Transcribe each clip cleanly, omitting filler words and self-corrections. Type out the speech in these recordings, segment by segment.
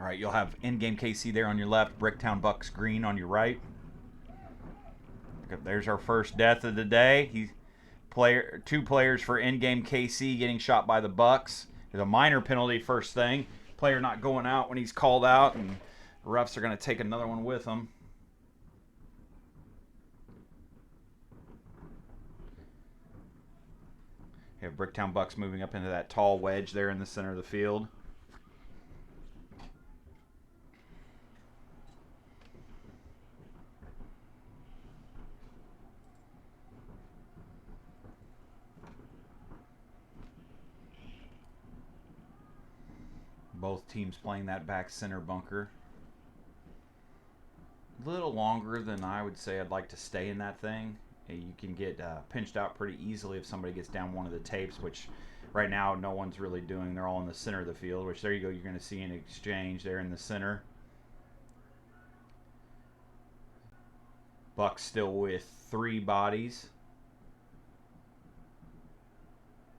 All right, you'll have EndGameKC there on your left, Bricktown Bucks green on your right. There's our first death of the day. Two players for EndGameKC getting shot by the Bucks. There's a minor penalty first thing. Player not going out when he's called out, and refs are going to take another one with him. You have Bricktown Bucks moving up into that tall wedge there in the center of the field. Both teams playing that back center bunker. A little longer than I would say I'd like to stay in that thing. You can get pinched out pretty easily if somebody gets down one of the tapes, which right now no one's really doing. They're all in the center of the field, which there you go. You're going to see an exchange there in the center. Bucks still with 3 bodies.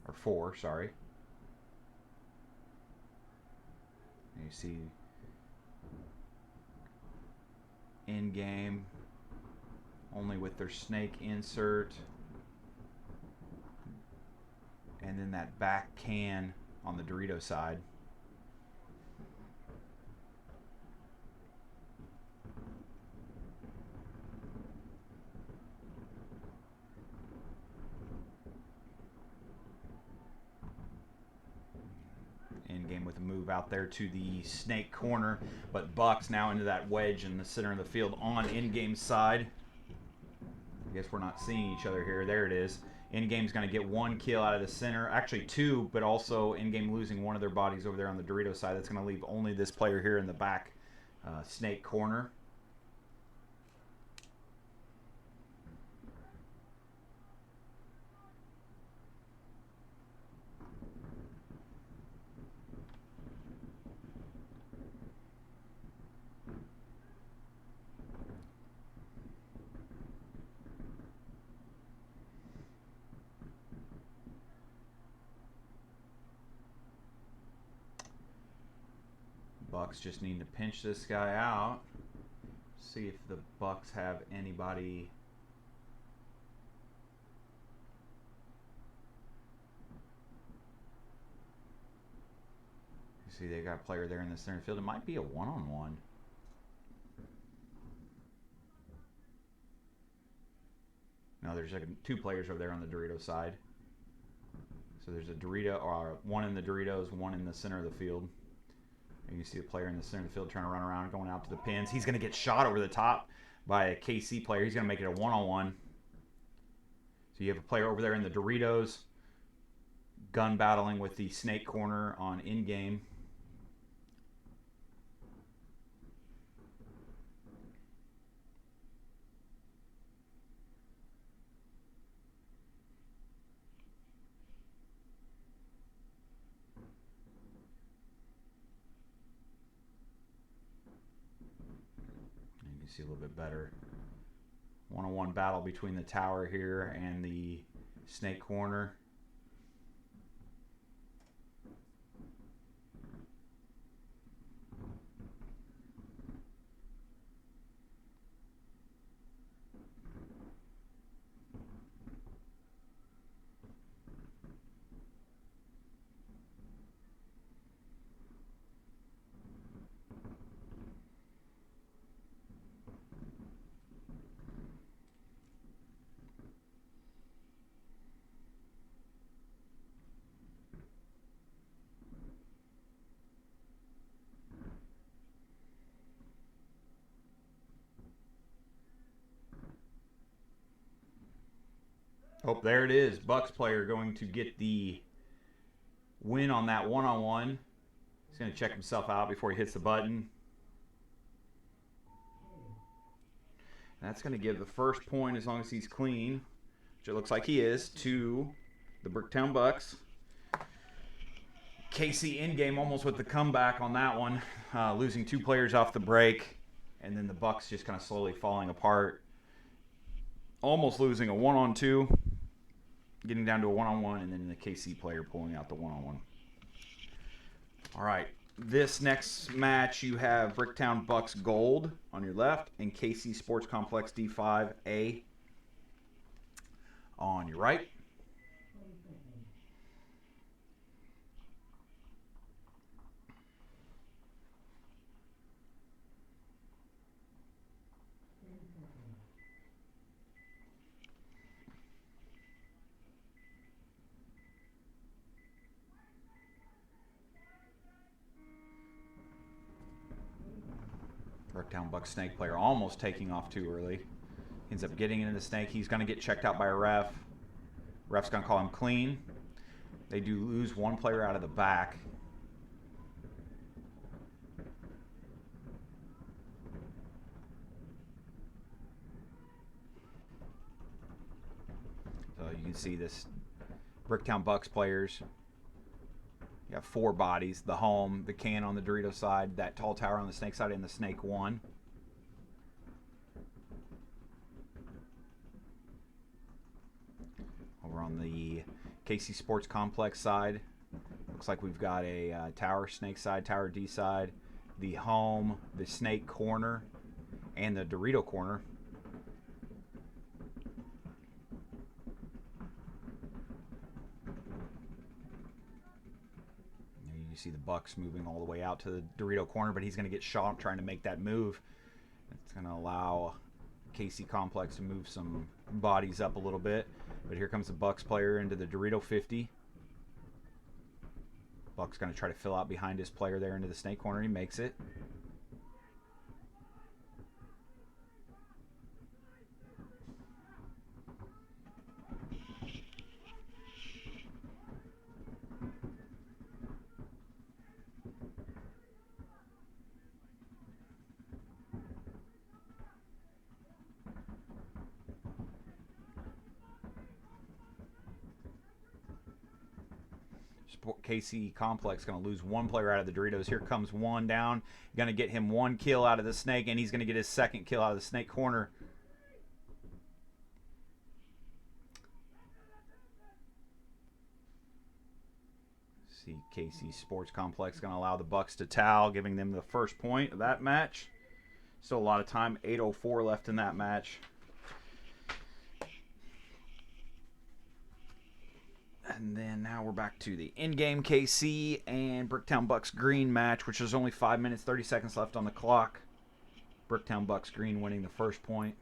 Or 4, sorry. You see in-game only with their snake insert, and then that back can on the Dorito side. In-game with a move out there to the snake corner, but Bucks now into that wedge in the center of the field on in-game side. I guess we're not seeing each other here. There it is. In-game's going to get 1 kill out of the center. Actually 2, but also in-game losing one of their bodies over there on the Dorito side. That's going to leave only this player here in the back snake corner. Bucks just need to pinch this guy out. See if the Bucks have anybody. You see they got a player there in the center field. It might be a one-on-one. No, there's like 2 players over there on the Dorito side. So there's a Dorito, or one in the Doritos, one in the center of the field. And you see a player in the center of the field trying to run around, going out to the pins. He's going to get shot over the top by a KC player. He's going to make it a one-on-one. So you have a player over there in the Doritos, gun battling with the snake corner on in-game. See a little bit better. One-on-one battle between the tower here and the snake corner. Oh, there it is. Bucks player going to get the win on that one-on-one. He's going to check himself out before he hits the button. That's going to give the first point, as long as he's clean, which it looks like he is, to the Bricktown Bucks. KC in-game almost with the comeback on that one, losing 2 players off the break, and then the Bucks just kind of slowly falling apart. Almost losing a 1-on-2, getting down to a 1-on-1, and then the KC player pulling out the 1-on-1. All right, this next match, you have Bricktown Bucks Gold on your left and KC Sports Complex D5A on your right. Bricktown Bucks snake player almost taking off too early. Ends up getting into the snake. He's going to get checked out by a ref. Ref's going to call him clean. They do lose one player out of the back. So you can see this Bricktown Bucks players. You have 4 bodies, the home, the can on the Dorito side, that tall tower on the snake side, and the snake 1. Over on the KC Sports Complex side, looks like we've got a tower snake side, tower D side, the home, the snake corner, and the Dorito corner. You see the Bucks moving all the way out to the Dorito corner, but he's going to get shot trying to make that move. It's going to allow KC Complex to move some bodies up a little bit. But here comes the Bucks player into the Dorito 50. Bucks going to try to fill out behind his player there into the snake corner. He makes it. KC Complex going to lose one player out of the Doritos. Here comes one down. Going to get him 1 kill out of the snake, and he's going to get his 2nd kill out of the snake corner. See, KC Sports Complex going to allow the Bucks to towel, giving them the first point of that match. Still a lot of time. 8:04 left in that match. And then now we're back to the EndGameKC and Bricktown Bucks Green match, which is only 5 minutes, 30 seconds left on the clock. Bricktown Bucks Green winning the first point.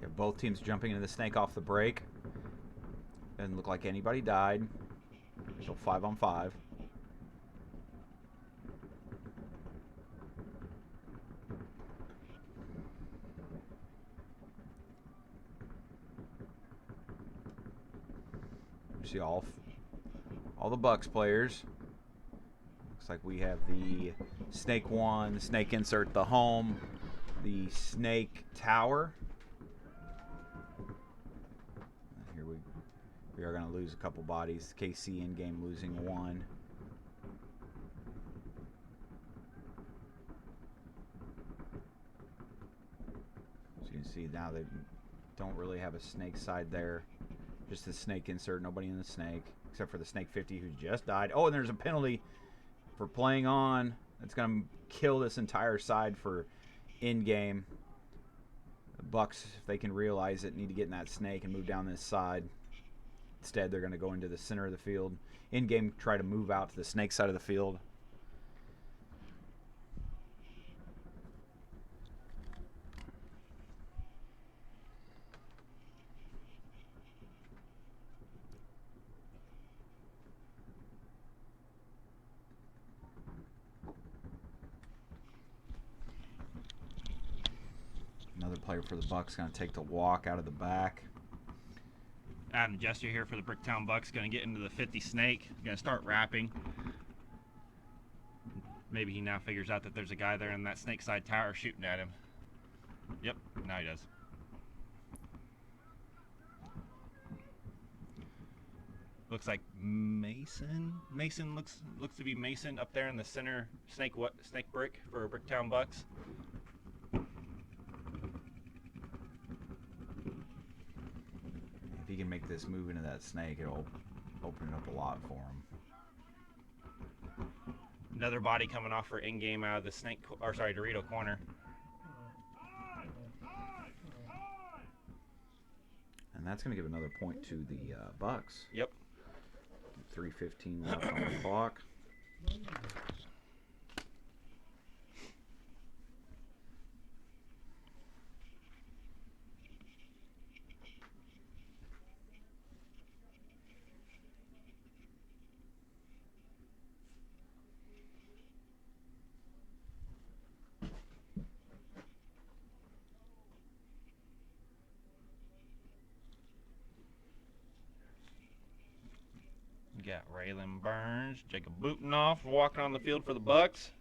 You have both teams jumping into the snake off the break. Doesn't look like anybody died. So 5-on-5. You see all the Bucks players. Looks like we have the snake 1, the snake insert, the home, the snake tower. Here we are going to lose a couple bodies. KC in game losing 1. As you can see now, they don't really have a snake side there. Just the snake insert, nobody in the snake, except for the snake 50 who just died. Oh, and there's a penalty for playing on. That's going to kill this entire side for in-game. The Bucks, if they can realize it, need to get in that snake and move down this side. Instead, they're going to go into the center of the field. In-game, try to move out to the snake side of the field. player for the Bucks going to take the walk out of the back. Adam Jester here for the Bricktown Bucks, going to get into the 50 snake, going to start wrapping. Maybe he now figures out that there's a guy there in that snake side tower shooting at him. Yep, now he does. Looks like Mason. Mason looks to be Mason up there in the center snake brick for Bricktown Bucks. If he can make this move into that snake, it'll open it up a lot for him. Another body coming off for in-game out of the Dorito corner. And that's going to give another point to the Bucks. Yep. 3:15 left on the clock. Got Raylan Burns, Jacob Butenoff walking on the field for the Bucks.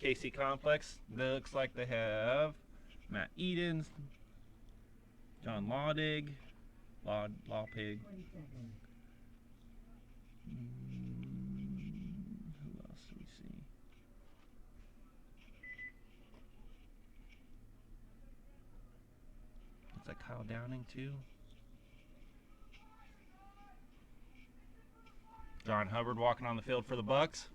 KC Complex, looks like they have Matt Edens, John Lawdig, Lawpig. Who else do we see? Looks like Kyle Downing too. John Hubbard walking on the field for the Bucks.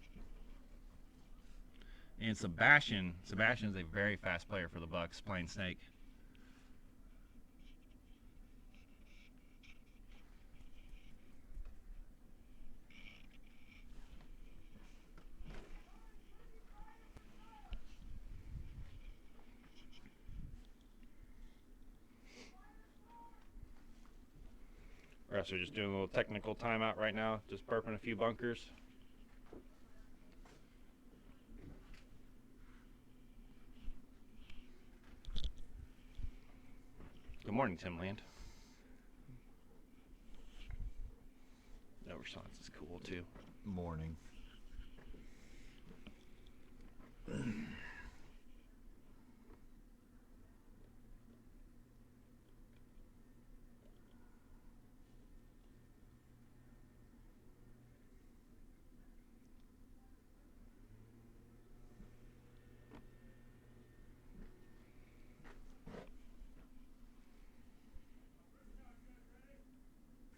And Sebastian. Sebastian is a very fast player for the Bucks, playing snake. Refs are just doing a little technical timeout right now, just burping a few bunkers. Good morning, Tim Land. No response is cool too. Morning.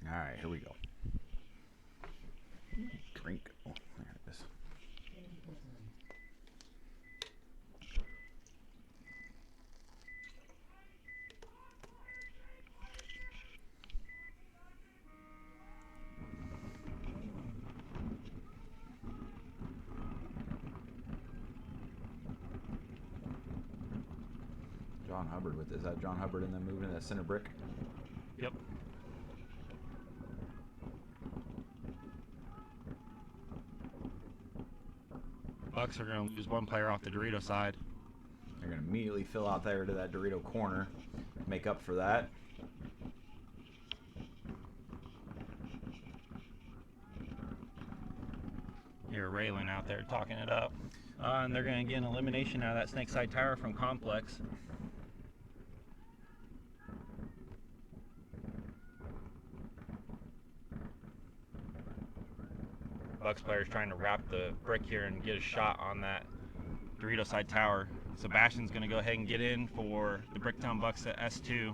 All right, here we go. Drink. Oh, there it is. John Hubbard with this. Is that John Hubbard and then moving to that center brick? Yep. Bucks are going to lose one player off the Dorito side. They're going to immediately fill out there to that Dorito corner, make up for that. Here, Raylan out there talking it up. And they're going to get an elimination out of that snake side tower from Complex. Bucks players trying to wrap the brick here and get a shot on that Dorito side tower. Sebastian's going to go ahead and get in for the Bricktown Bucks at S2.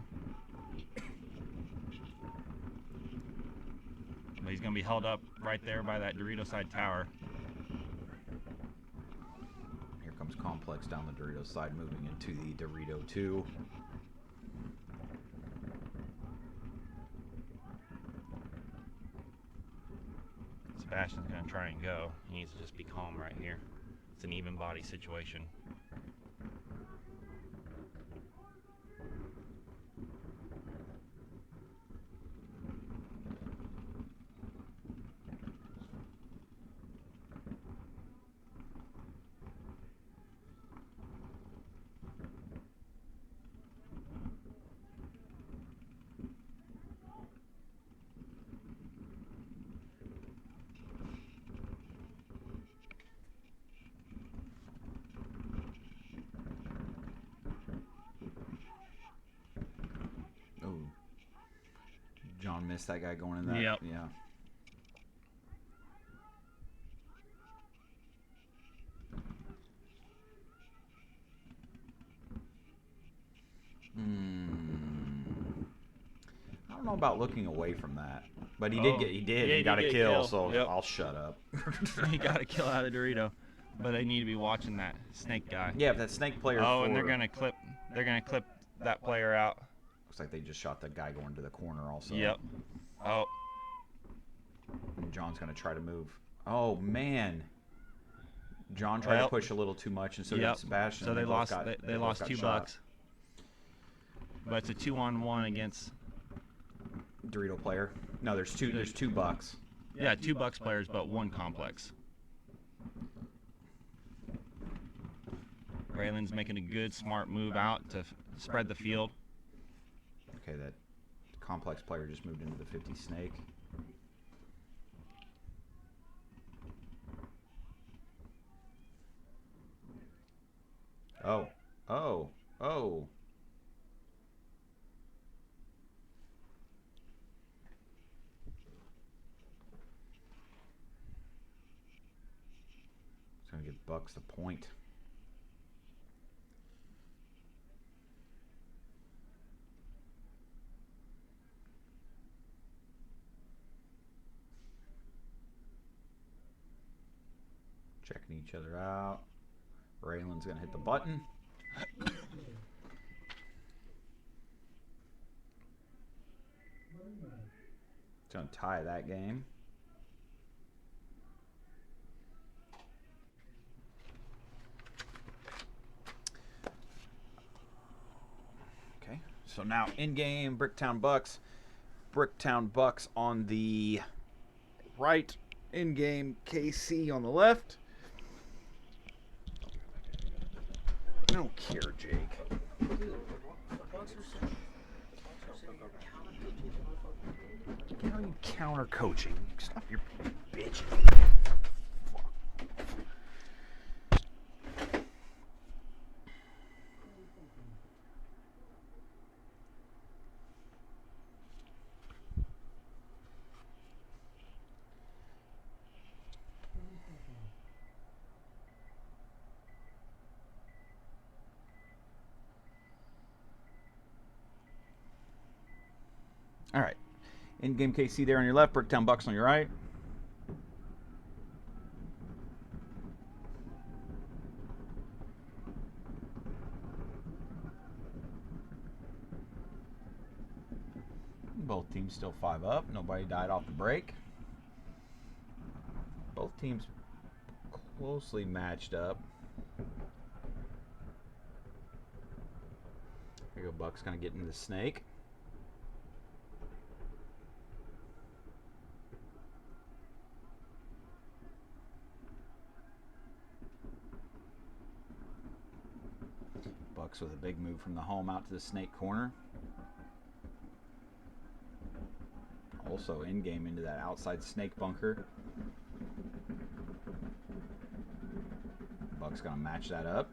But he's going to be held up right there by that Dorito side tower. Here comes Complex down the Dorito side, moving into the Dorito 2. Sebastian's going to try and go. He needs to just be calm right here. It's an even body situation. miss that guy going in that. Yep. Yeah. I don't know about looking away from that, but he did. Yeah, He got a get kill, kill. so Yep. I'll shut up. He got a kill out of Dorito, but they need to be watching that snake guy. Yeah, that snake player. Oh, and they're gonna clip that player out. Looks like they just shot the guy going to the corner also. Yep. Oh. And John's gonna try to move. Oh man. John tried to push a little too much, and so did Sebastian. So they lost 2 shot. bucks. But it's a 2-on-1 against Dorito player. No, there's two bucks. Yeah, 2 bucks players, but 1 complex. Raylan's making a good, smart move out to spread the field. Okay, that complex player just moved into the 50 snake. Oh. It's going to give Bucks the point. Checking each other out. Raylan's going to hit the button. It's going to tie that game. Okay, so now in-game Bricktown Bucks. Bricktown Bucks on the right. In-game KC on the left. I don't care, Jake. How are you counter coaching? Stop your bitch. All right. In-game KC there on your left, Bricktown Bucks on your right. Both teams still 5 up. Nobody died off the break. Both teams closely matched up. Here you go, Bucks kind of getting the snake. Bucks with a big move from the home out to the snake corner. Also in-game into that outside snake bunker. Bucks gonna match that up.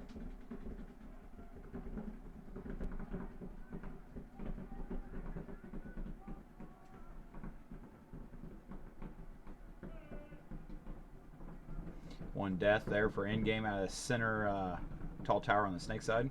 One death there for in-game out of the center tall tower on the snake side.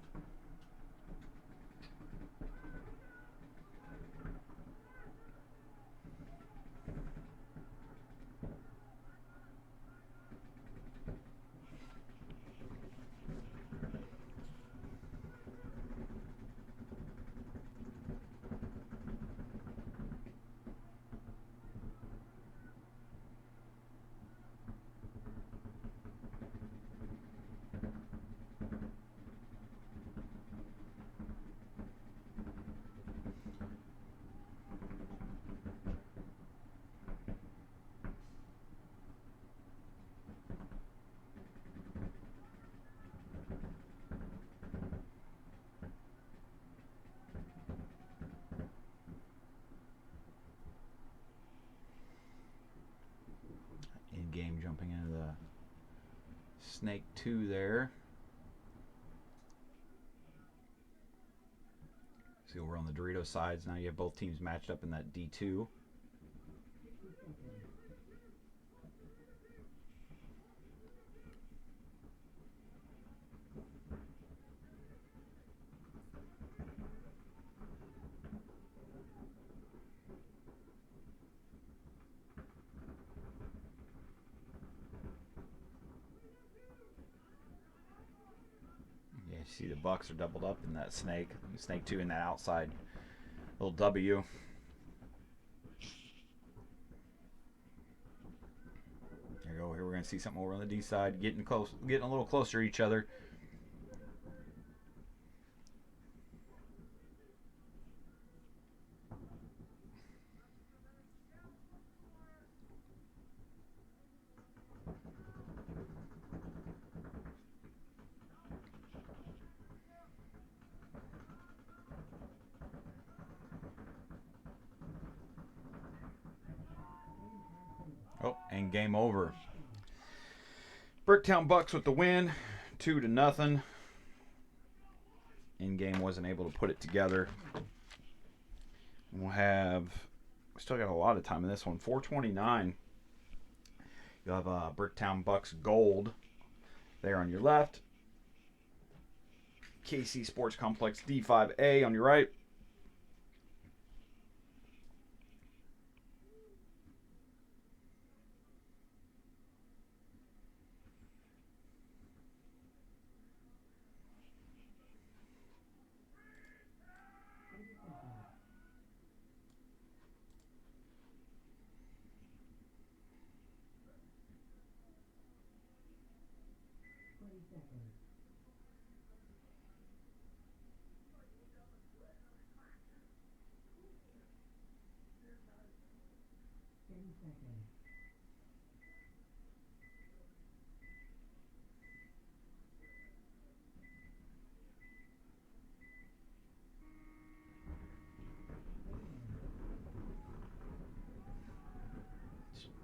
In-game jumping into the snake 2 there. See, we're on the Dorito sides now. You have both teams matched up in that D2. see the Bucks are doubled up in that snake. Snake 2 in that outside little W. There you go. Here we're going to see something over on the D side, getting close, getting a little closer to each other. Oh, and game over. Bricktown Bucks with the win, 2-0. EndGame wasn't able to put it together. We still got a lot of time in this one. 4:29. You have Bricktown Bucks Gold there on your left. KC Sports Complex D5A on your right.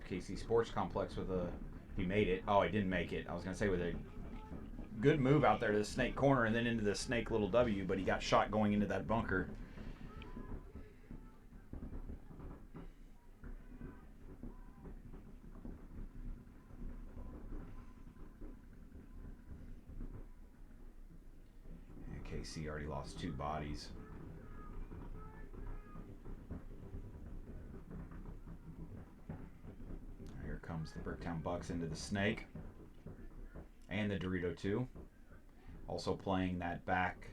KC Sports Complex with a... He made it. Oh, he didn't make it. I was going to say with a good move out there to the snake corner and then into the snake little W, but he got shot going into that bunker. And KC already lost 2 bodies. Comes the Bricktown Bucks into the snake and the Dorito 2. Also playing that back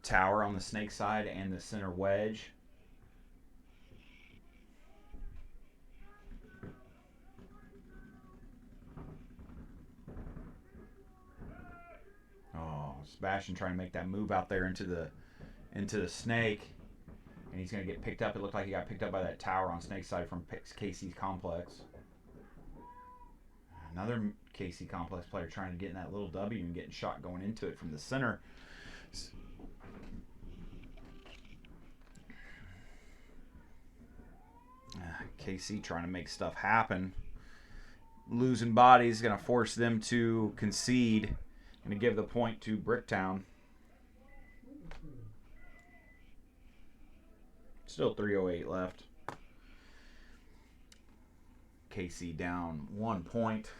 tower on the snake side and the center wedge. Oh, Sebastian trying to make that move out there into the snake. And he's going to get picked up. It looked like he got picked up by that tower on Snake's side from KC Complex. Another KC Complex player trying to get in that little W and getting shot going into it from the center. KC trying to make stuff happen. Losing bodies is going to force them to concede and to give the point to Bricktown. Still 3:08 left. KC down 1 point.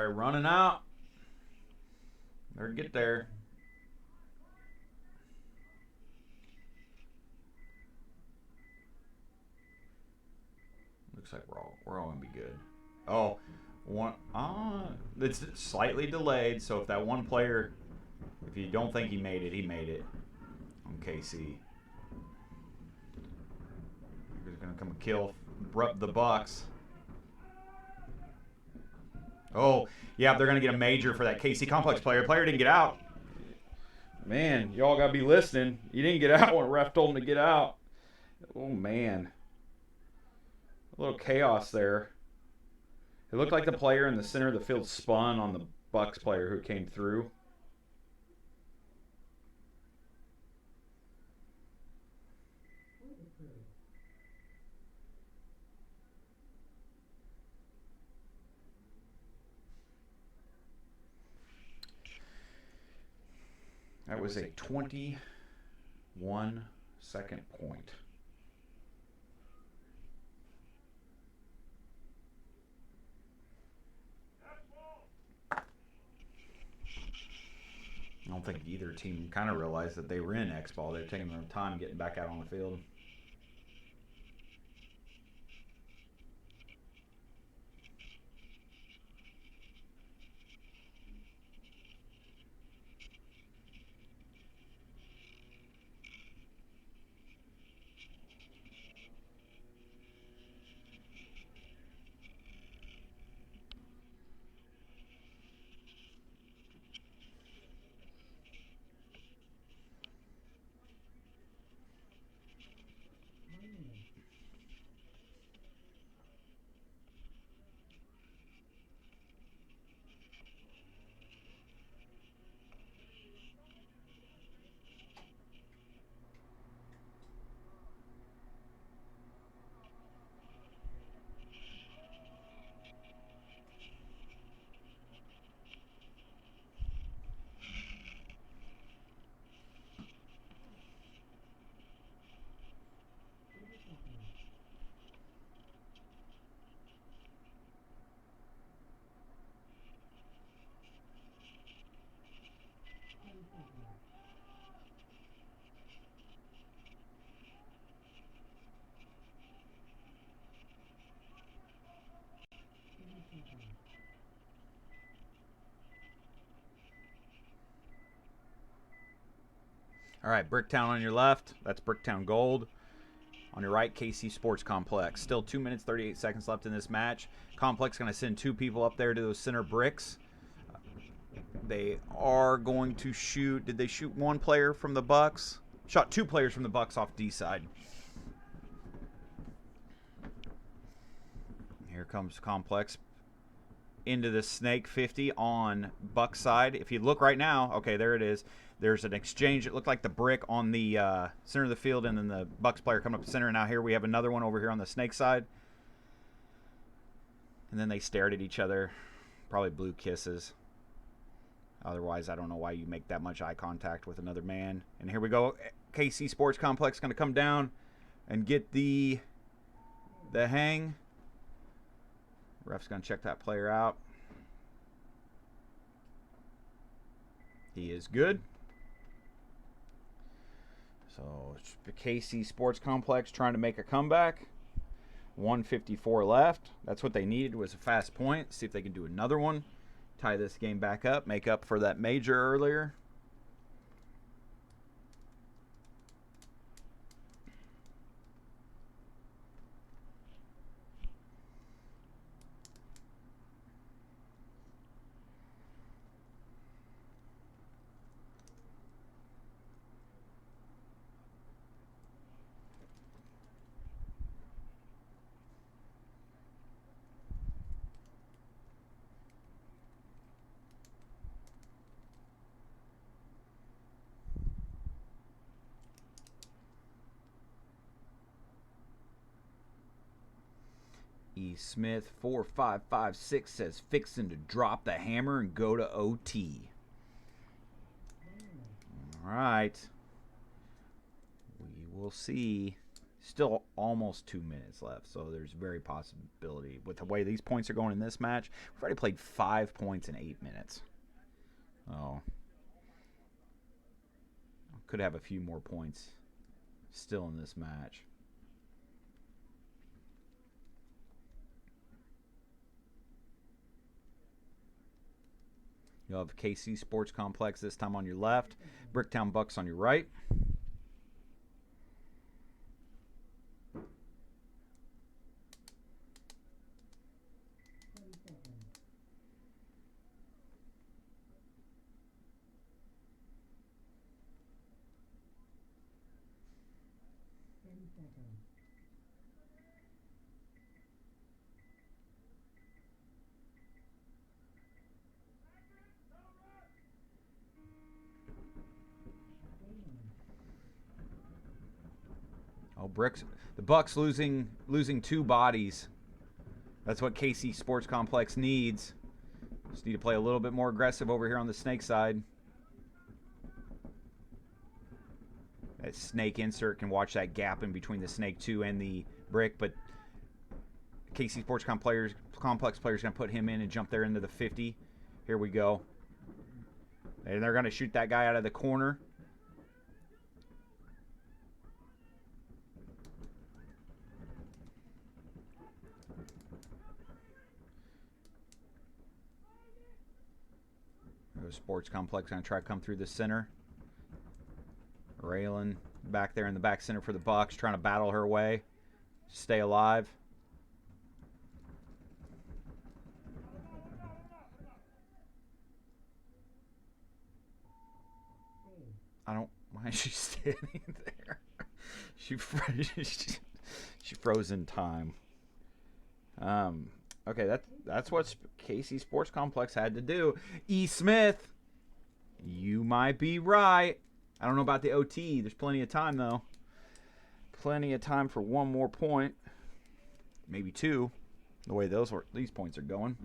They're running out. They're get there. Looks like we're all gonna be good. Oh, it's slightly delayed. So if that one player, if you don't think he made it on KC. He's gonna come and kill the Bucks. Oh, yeah, they're going to get a major for that KC Complex player. Player didn't get out. Man, y'all got to be listening. He didn't get out when ref told him to get out. Oh, man. A little chaos there. It looked like the player in the center of the field spun on the Bucks player who came through. That was a 21-second point. I don't think either team kind of realized that they were in X-ball. They're taking their time getting back out on the field. All right, Bricktown on your left. That's Bricktown Gold. On your right, KC Sports Complex. Still 2 minutes, 38 seconds left in this match. Complex going to send 2 people up there to those center bricks. They are going to shoot. Did they shoot 1 player from the Bucks? Shot 2 players from the Bucks off D side. Here comes Complex into the Snake 50 on Bucks side. If you look right now, okay, there it is. There's an exchange. It looked like the brick on the center of the field, and then the Bucks player coming up the center. And now here we have another one over here on the Snake side. And then they stared at each other. Probably blew kisses. Otherwise, I don't know why you make that much eye contact with another man. And here we go. KC Sports Complex going to come down and get the hang. Ref's going to check that player out. He is good. So, the KC Sports Complex trying to make a comeback. 1:54 left. That's what they needed, was a fast point. See if they can do another one. Tie this game back up. Make up for that major earlier. E. Smith 4556 says fixing to drop the hammer and go to OT. All right. We will see. Still almost 2 minutes left, so there's very possibility. With the way these points are going in this match, we've already played 5 points in 8 minutes. Oh. Could have a few more points still in this match. You'll have KC Sports Complex this time on your left, Bricktown Bucks on your right. Oh, Bricks! The Bucks losing 2 bodies. That's what KC Sports Complex needs. Just need to play a little bit more aggressive over here on the snake side. That snake insert can watch that gap in between the snake 2 and the brick, but KC Sports Complex players going to put him in and jump there into the 50. Here we go. And they're going to shoot that guy out of the corner. Sports Complex going to try to come through the center. Raylan back there in the back center for the Bucks, trying to battle her way, stay alive. I don't. Why is she standing there? She froze in time. Okay, that's what KC Sports Complex had to do. E. Smith, you might be right. I don't know about the OT. There's plenty of time, though. Plenty of time for 1 more point. Maybe 2, the way these points are going.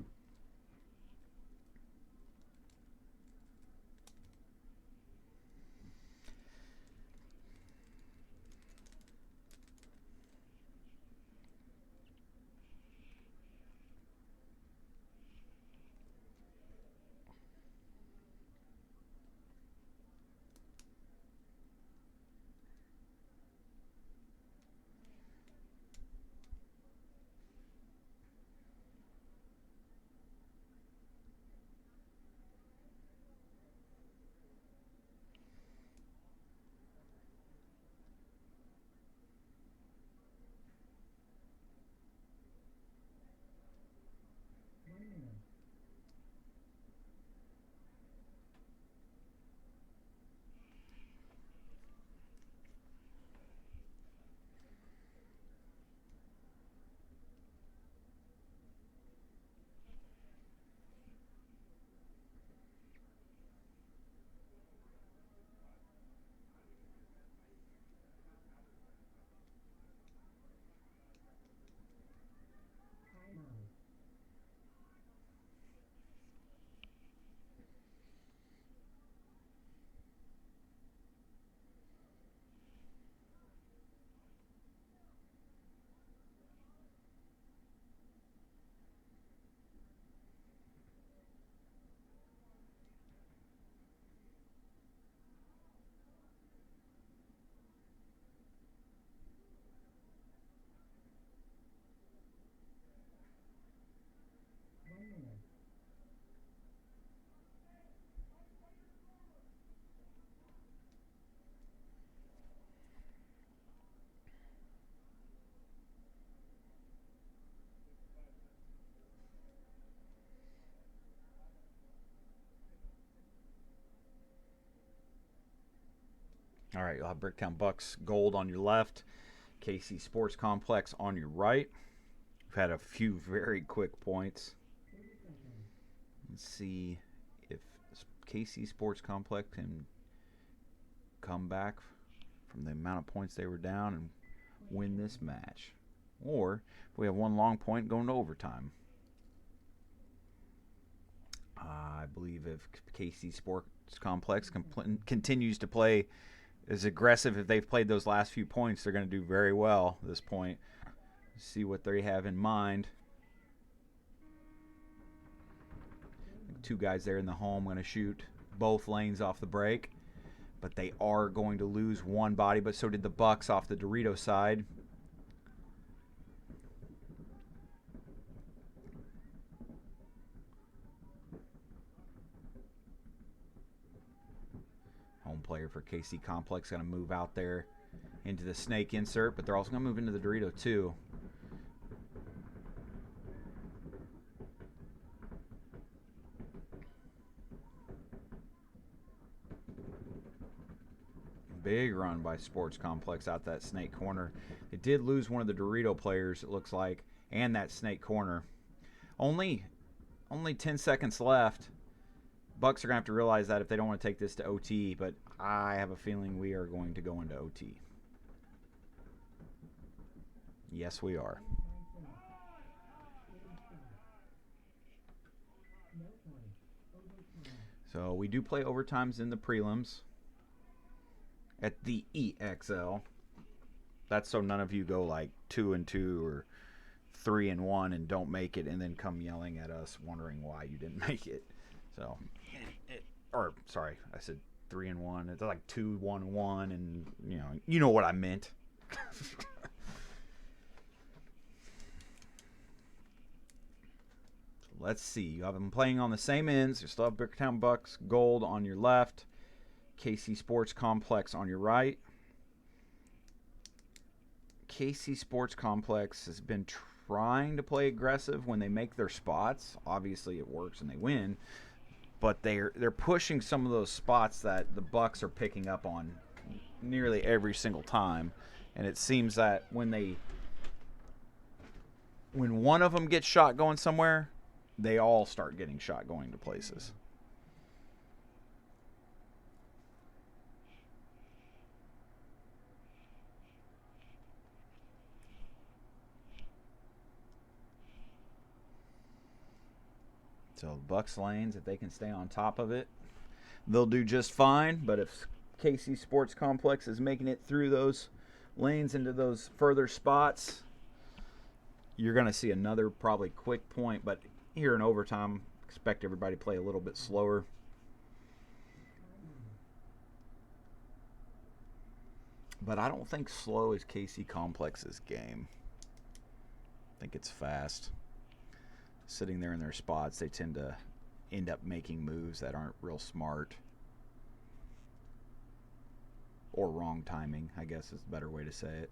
All right, you'll have Bricktown Bucks Gold on your left, KC Sports Complex on your right. We've had a few very quick points. Let's see if KC Sports Complex can come back from the amount of points they were down and win this match. Or if we have 1 long point going to overtime. I believe if KC Sports Complex continues to play as aggressive if they've played those last few points. They're going to do very well at this point. See what they have in mind. Two guys there in the home going to shoot both lanes off the break, but they are going to lose one body, but so did the Bucks off the Dorito side. Home player for KC Complex going to move out there into the snake insert, but they're also going to move into the Dorito too. Big run by Sports Complex out that snake corner. It did lose one of the Dorito players, it looks like, and that snake corner. Only 10 seconds left. Bucks are going to have to realize that if they don't want to take this to OT, but I have a feeling we are going to go into OT. Yes, we are. So we do play overtimes in the prelims at the EXL. That's so none of you go like 2-2 or 3-1 and don't make it and then come yelling at us wondering why you didn't make it. So, or sorry, I said 3-1. It's like 2-1-1, and you know what I meant. Let's see. You have them playing on the same ends. You still have Bricktown Bucks Gold on your left, KC Sports Complex on your right. KC Sports Complex has been trying to play aggressive when they make their spots. Obviously, it works and they win, but they're pushing some of those spots that the Bucks are picking up on nearly every single time. And it seems that when one of them gets shot going somewhere, they all start getting shot going to places. So Bucks lanes, if they can stay on top of it, they'll do just fine. But if KC Sports Complex is making it through those lanes into those further spots, you're going to see another probably quick point. But here in overtime, expect everybody to play a little bit slower. But I don't think slow is KC Complex's game. I think it's fast. Sitting there in their spots, they tend to end up making moves that aren't real smart. Or wrong timing, I guess is a better way to say it.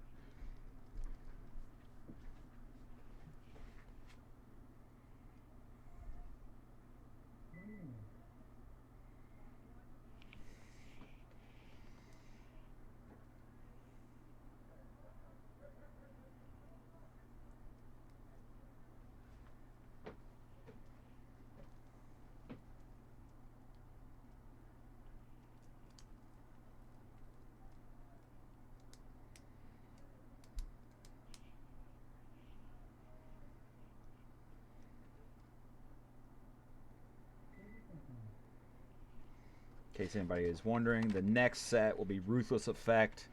In case anybody is wondering, the next set will be Ruthless Effect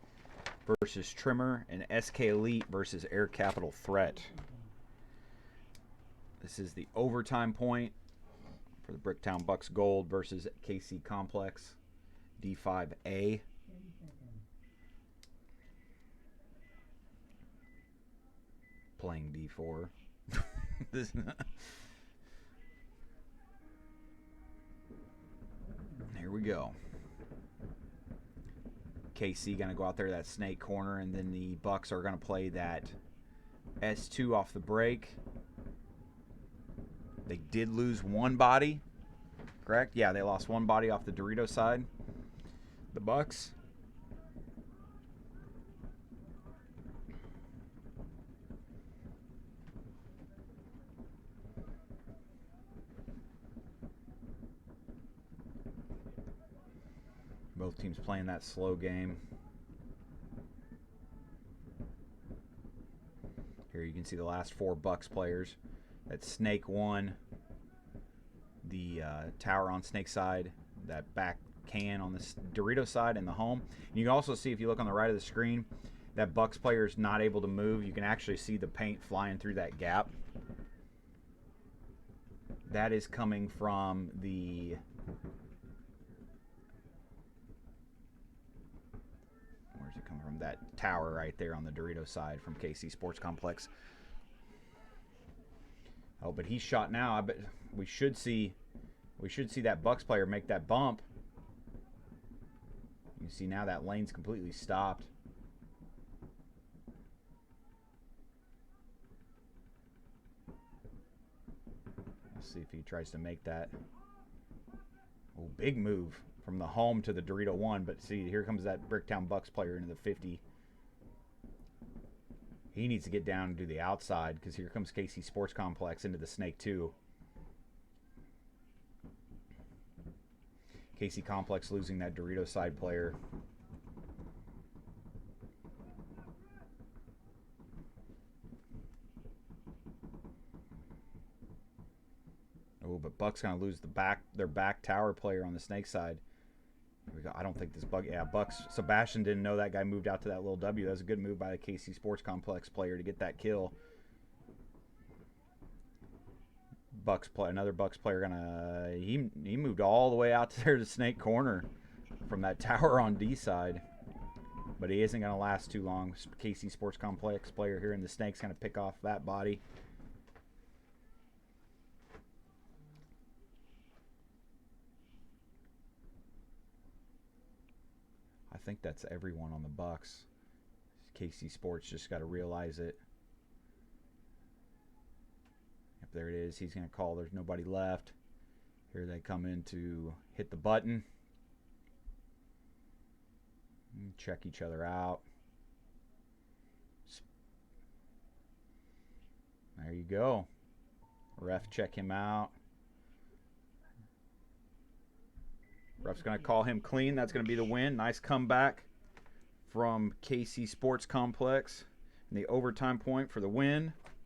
versus Trimmer and SK Elite versus Air Capital Threat. This is the overtime point for the Bricktown Bucks Gold versus KC Complex D5A. Playing D4. Here we go. KC going to go out there that snake corner, and then the Bucks are going to play that S2 off the break. They did lose one body, correct? Yeah, they lost one body off the Dorito side. The Bucks. Both teams playing that slow game. Here you can see the last four Bucks players. That's Snake 1, the tower on Snake side, that back can on this Dorito side and the home. And you can also see, if you look on the right of the screen, that Bucks player is not able to move. You can actually see the paint flying through that gap. That is coming from the where's it coming from? That tower right there on the Dorito side from KC Sports Complex. Oh, but he's shot now. I bet we should see that Bucks player make that bump. You see now that lane's completely stopped. Let's see if he tries to make that. Oh, big move from the home to the Dorito 1. But see, here comes that Bricktown Bucks player into the 50. He needs to get down and do the outside, because here comes KC Sports Complex into the Snake 2. KC Complex losing that Dorito side player. Oh, but Buck's gonna lose their back tower player on the Snake side. Here we go. I don't think this Bucks. Sebastian didn't know that guy moved out to that little W. That was a good move by the KC Sports Complex player to get that kill. Another Bucks player he moved all the way out to there to Snake corner from that tower on D side, but he isn't gonna last too long. KC Sports Complex player here in the Snake's gonna pick off that body. I think that's everyone on the Bucks. KC Sports just got to realize it. Yep, there it is. He's going to call. There's nobody left. Here they come in to hit the button. Check each other out. There you go. Ref, check him out. Ref's going to call him clean. That's going to be the win. Nice comeback from KC Sports Complex. And the overtime point for the win.